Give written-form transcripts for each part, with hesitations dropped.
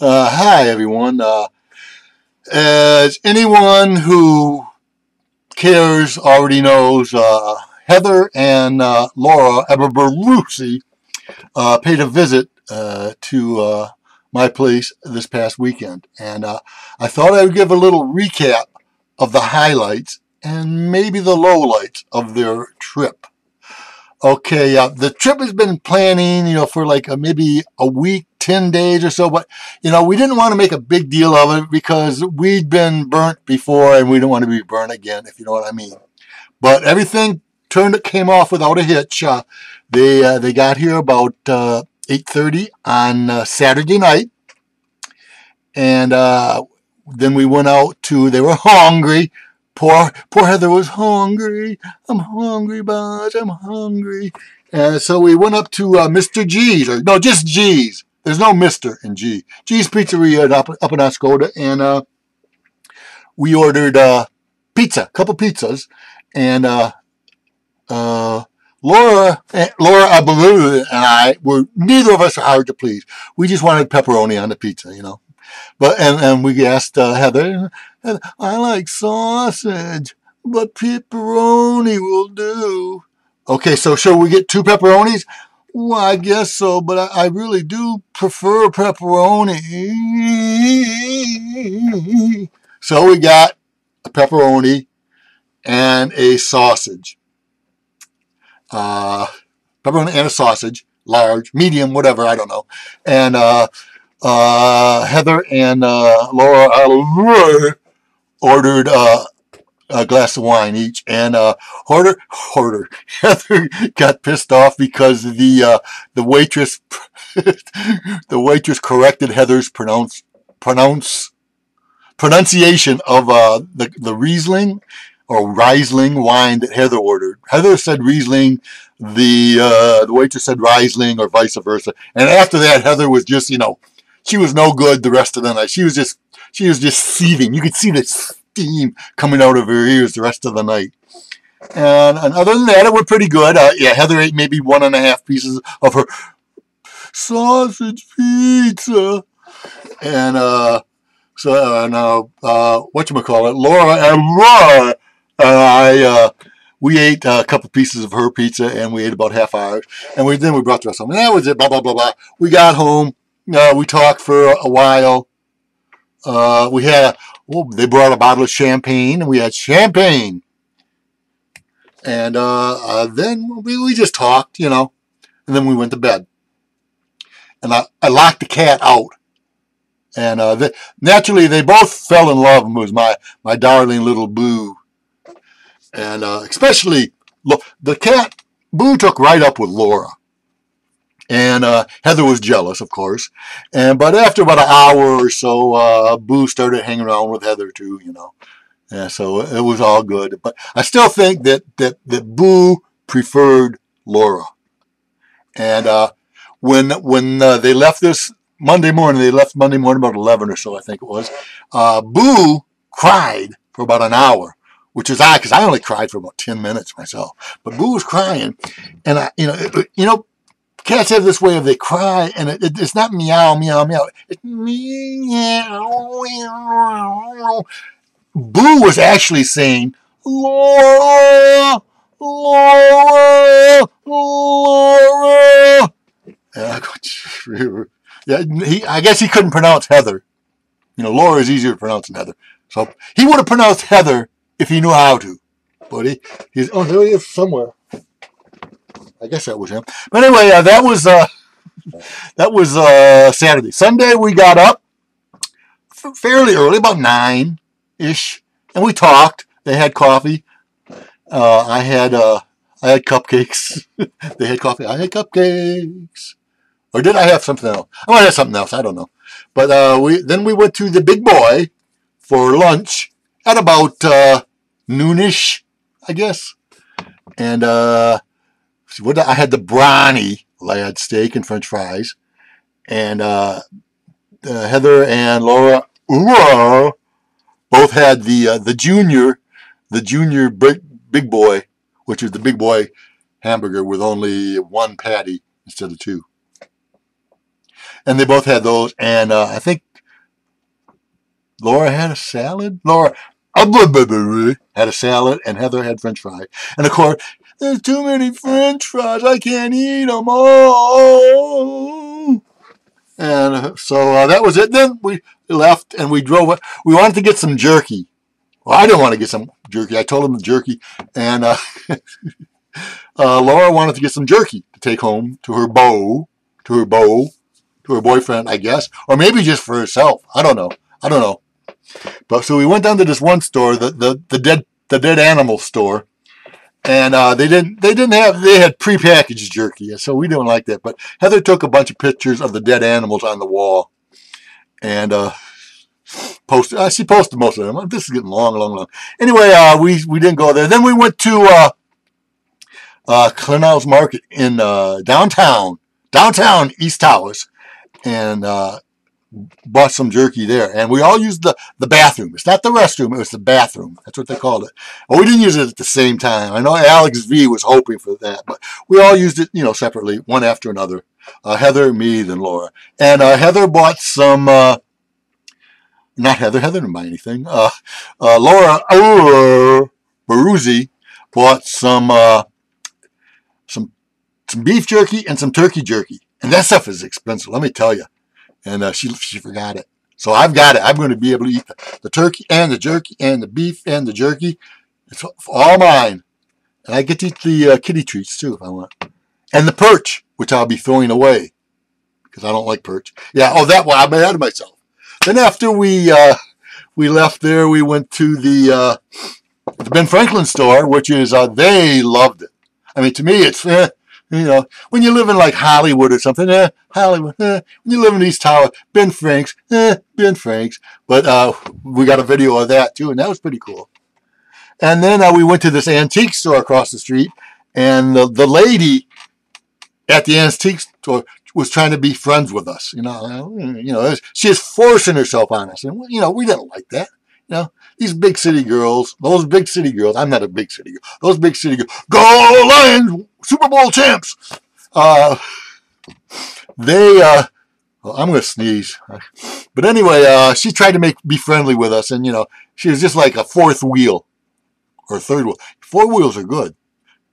Hi, everyone. As anyone who cares already knows, Heather and Laura Eberberusi paid a visit to my place this past weekend. And I thought I would give a little recap of the highlights and maybe the lowlights of their trip. Okay, the trip has been planning, for like maybe a week, 10 days or so, but, we didn't want to make a big deal of it because we'd been burnt before and we don't want to be burnt again, if you know what I mean. But everything came off without a hitch. They got here about 8:30 on Saturday night, and then we went out they were hungry. Poor Heather was hungry. I'm hungry, boss. I'm hungry. And so we went up to Mr. G's, or no, just G's. There's no Mr. in G. G's Pizzeria up in Oscoda, and we ordered pizza, a couple pizzas, and Laura, I believe, and neither of us are hard to please. We just wanted pepperoni on the pizza, But and we asked Heather, I like sausage, but pepperoni will do. Okay, so shall we get 2 pepperonis? Well, I guess so, but I really do prefer pepperoni. So we got a pepperoni and a sausage. Pepperoni and a sausage, large, medium, whatever, I don't know. And Heather and Laura ordered a glass of wine each, and Heather got pissed off because the waitress the waitress corrected Heather's pronunciation of the Riesling or Riesling wine that Heather ordered. Heather said Riesling, the waitress said Riesling, or vice versa. And after that, Heather was just, she was no good the rest of the night. She was just seething. You could see the steam coming out of her ears the rest of the night. And other than that, it went pretty good. Heather ate maybe 1.5 pieces of her sausage pizza. And whatchamacallit, Laura and we ate a couple pieces of her pizza, and we ate about half ours. And then we brought the rest home. And that was it, blah, blah, blah, blah. We got home. We talked for a while. They brought a bottle of champagne, and we had champagne. And then we just talked, and then we went to bed. And I locked the cat out. And naturally, they both fell in love. It was my darling little Boo. And especially, the cat, Boo took right up with Laura. And Heather was jealous, of course. But after about an hour or so, Boo started hanging around with Heather too, Yeah, so it was all good. But I still think that Boo preferred Laura. And when they left this Monday morning, about 11 or so, I think it was, Boo cried for about an hour, which is odd because I only cried for about 10 minutes myself. But Boo was crying, and cats have this way of they cry, and it's not meow, meow, meow. It's meow, meow. Boo was actually saying, Laura, Laura, Laura. I guess he couldn't pronounce Heather. Laura is easier to pronounce than Heather. So he would have pronounced Heather if he knew how to. But there he is somewhere. I guess that was him. But anyway, that was Saturday. Sunday we got up fairly early, about 9-ish, and we talked. They had coffee. I had cupcakes. They had coffee. I had cupcakes. Or did I have something else? I might have something else. I don't know. But then we went to the Big Boy for lunch at about noonish, I guess. And I had the Brawny. I had steak and French fries. And Heather and Laura both had the junior Big Boy, which is the Big Boy hamburger with only 1 patty instead of 2. And they both had those, and I think Laura had a salad. Laura had a salad, and Heather had French fries. And of course, there's too many French fries. I can't eat them all. And so that was it. Then we left and we drove. We wanted to get some jerky. Well, I didn't want to get some jerky. I told him the jerky, and Laura wanted to get some jerky to take home to her boyfriend, I guess, or maybe just for herself. I don't know. But so we went down to this one store, the dead animal store, and they had prepackaged jerky, so we didn't like that. But Heather took a bunch of pictures of the dead animals on the wall, and posted. She posted most of them. This is getting long. Anyway, we didn't go there. Then we went to Clennell's Market in downtown East Tawas, and bought some jerky there. And we all used the bathroom. It's not the restroom, it was the bathroom. That's what they called it. Well, we didn't use it at the same time. I know Alex V was hoping for that, but we all used it, separately, one after another. Heather, me, then Laura. And Heather bought some, not Heather didn't buy anything. Laura Baruzzi bought some beef jerky and some turkey jerky. And that stuff is expensive, let me tell you. And she forgot it. So I've got it. I'm going to be able to eat the turkey and the jerky and the beef and the jerky. It's all mine. And I get to eat the kitty treats too if I want. And the perch, which I'll be throwing away because I don't like perch. Yeah, that one. I'm ahead of myself. Then after we left there, we went to the Ben Franklin store, which is, they loved it. I mean, to me, it's, when you live in like Hollywood or something, Hollywood, when you live in East Tower, Ben Franks, Ben Franks. But we got a video of that too, and that was pretty cool. And then we went to this antique store across the street, and the lady at the antique store was trying to be friends with us. She was forcing herself on us, and we didn't like that. These big city girls, those big city girls. I'm not a big city girl. Those big city girls, go Lions, Super Bowl champs. I'm going to sneeze. But anyway, she tried to be friendly with us, and she was just like a fourth wheel or third wheel. Four wheels are good.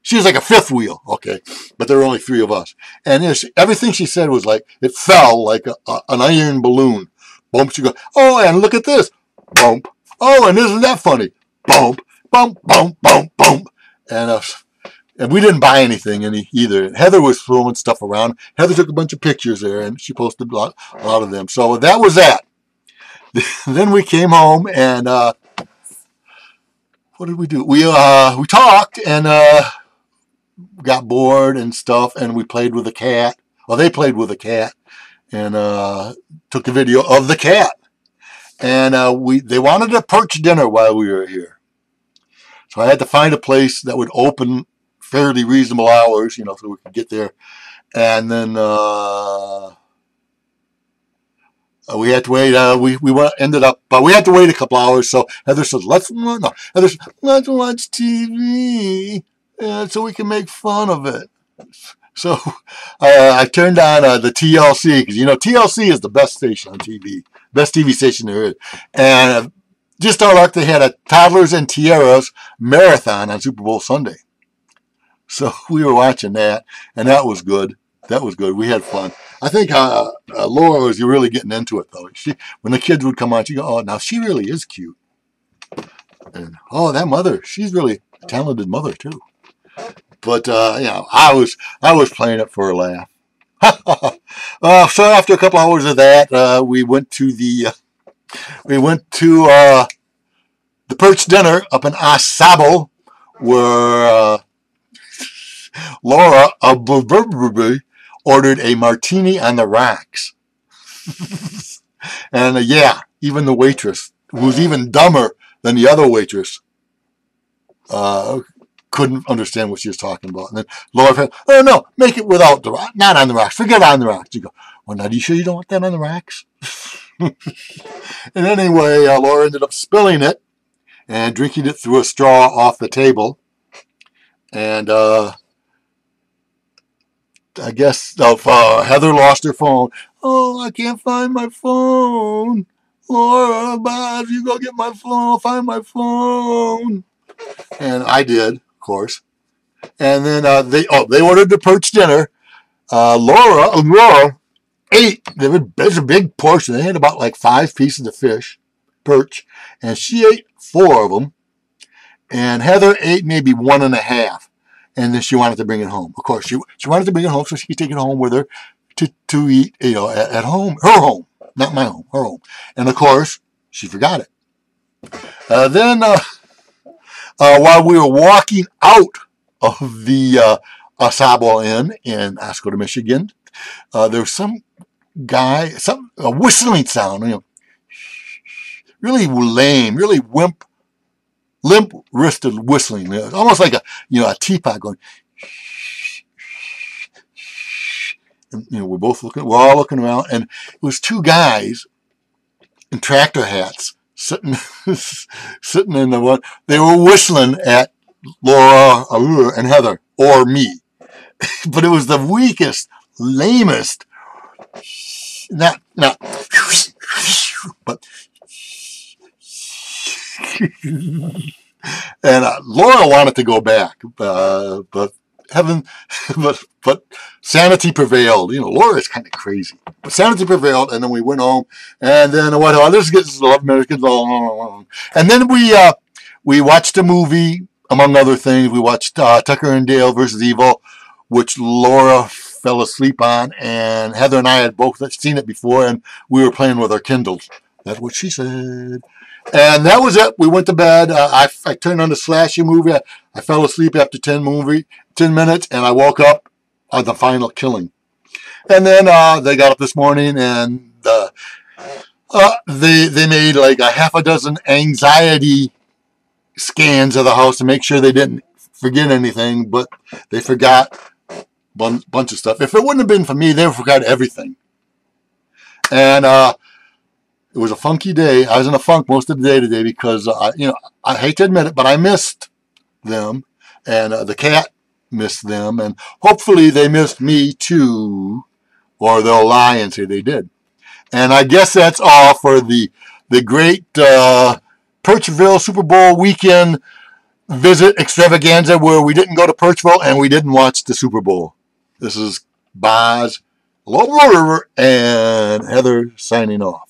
She was like a fifth wheel, okay, but there were only three of us. And everything she said was like, it fell like an iron balloon. Bump, she goes, oh, and look at this. Bump. Oh, and isn't that funny? Bump, bump, bump, bump, bump. And we didn't buy anything either. Heather was throwing stuff around. Heather took a bunch of pictures there, and she posted a lot of them. So that was that. Then we came home, and what did we do? We talked, and got bored and stuff, and we played with the cat. Well, they played with the cat, and took a video of the cat. And they wanted a perch dinner while we were here. So I had to find a place that would open fairly reasonable hours, so we could get there. And then we had to wait. We ended up, but we had to wait a couple hours. So Heather said, let's watch TV so we can make fun of it. So I turned on the TLC because, TLC is the best station on TV. Best TV station there is. And just our luck, they had a Toddlers and Tiaras marathon on Super Bowl Sunday. So we were watching that, and that was good. We had fun. I think Laura was really getting into it, though. When the kids would come on, she'd go, oh, now she really is cute. And, oh, that mother, she's really a talented mother, too. But, I was playing it for a laugh. So after a couple hours of that, we went to the perch dinner up in Asabo, where Laura ordered a martini on the rocks. And even the waitress, who was even dumber than the other waitress, couldn't understand what she was talking about. And then Laura said, oh, no, make it without the rock, not on the rocks. Forget on the rocks. You go, well, now, are you sure you don't want that on the rocks? And anyway, Laura ended up spilling it and drinking it through a straw off the table. And I guess Heather lost her phone. Oh, I can't find my phone. Laura, Boz, you go get my phone, find my phone. And I did, of course. And then they ordered the perch dinner. Laura ate. There's a big portion. They had about like 5 pieces of fish, perch, and she ate 4 of them. And Heather ate maybe 1.5. And then she wanted to bring it home. Of course, she wanted to bring it home so she could take it home with her to eat, at home, her home, not my home, her home. And of course, she forgot it. Then while we were walking out of the Asabo Inn in Oscoda, Michigan, there was some guy, a whistling sound, really lame, really limp-wristed whistling. It was almost like a teapot going. And, we're all looking around, and it was 2 guys in tractor hats sitting in the one. They were whistling at Laura and Heather or me, but it was the weakest, lamest. Not, but. And Laura wanted to go back, but sanity prevailed. Laura is kind of crazy, but sanity prevailed, and then we went home. And then this gets 11 minutes, gets long, and then we watched a movie. Among other things, we watched Tucker and Dale versus Evil, which Laura fell asleep on, and Heather and I had both seen it before, and we were playing with our Kindles. That's what she said. And that was it. We went to bed. I turned on the slasher movie. I fell asleep after 10 minutes, and I woke up on the final killing. And then they got up this morning, and they made like a half a dozen anxiety scans of the house to make sure they didn't forget anything, but they forgot a bunch of stuff. If it wouldn't have been for me, they would have forgot everything. And it was a funky day. I was in a funk most of the day today because, I hate to admit it, but I missed them, and the cat missed them, and hopefully they missed me too, or they'll lie and say they did. And I guess that's all for the great Perchville Super Bowl weekend visit extravaganza, where we didn't go to Perchville and we didn't watch the Super Bowl. This is Boz, Laura, and Heather signing off.